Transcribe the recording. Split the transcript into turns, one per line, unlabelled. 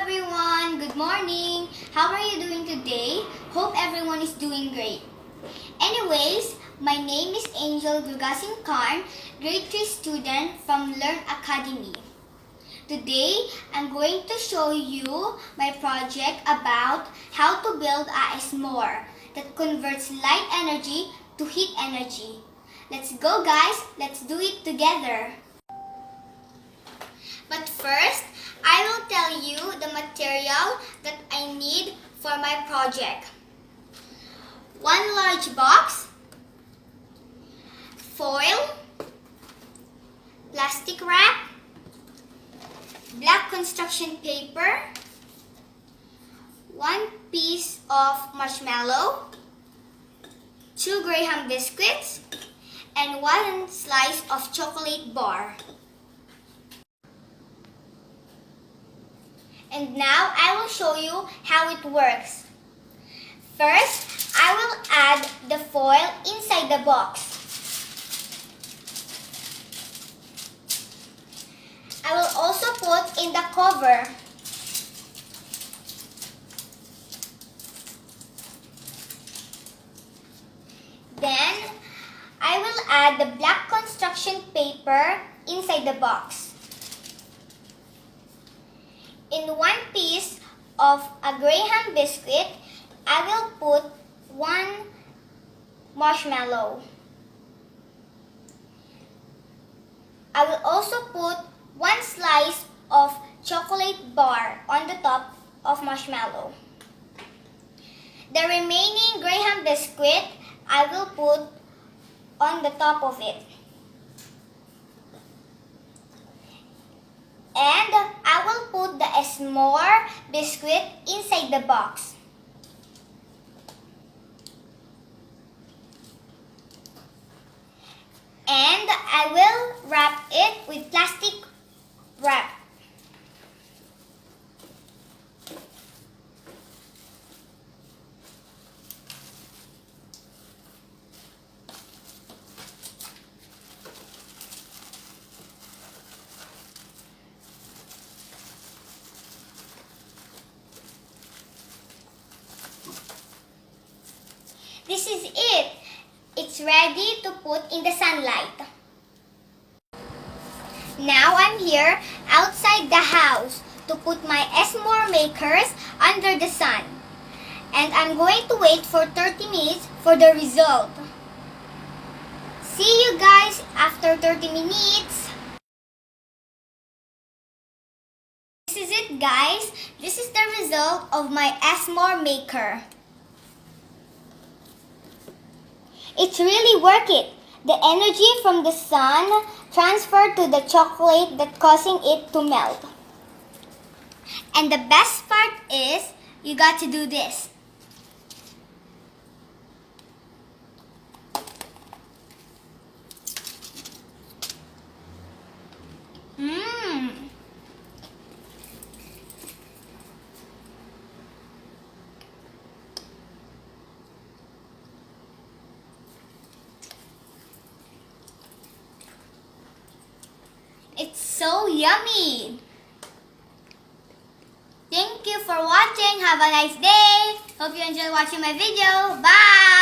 everyone! Good morning! How are you doing today? Hope everyone is doing great. Anyways, my name is Angel Gugasin Karn, grade 3 student from Learn Academy. Today, I'm going to show you my project about how to build a s'more that converts light energy to heat energy. Let's go guys! Let's do it together! But first, I will tell you the material that I need for my project. 1 large box, foil, plastic wrap, black construction paper, 1 piece of marshmallow, 2 Graham biscuits, and 1 slice of chocolate bar. And now I will show you how it works. First, I will add the foil inside the box. I will also put in the cover. Then, I will add the black construction paper inside the box. In 1 piece of a Graham biscuit, I will put 1 marshmallow. I will also put 1 slice of chocolate bar on the top of marshmallow. The remaining Graham biscuit, I will put on the top of it. And I will put the s'more biscuit inside the box. And I will wrap it with plastic wrap. This is it. It's ready to put in the sunlight. Now I'm here outside the house to put my s'more makers under the sun. And I'm going to wait for 30 minutes for the result. See you guys after 30 minutes. This is it guys. This is the result of my s'more maker. It's really worth it. The energy from the sun transferred to the chocolate that causing it to melt. And the best part is, you got to do this. It's so yummy! Thank you for watching. Have a nice day. Hope you enjoy watching my video. Bye!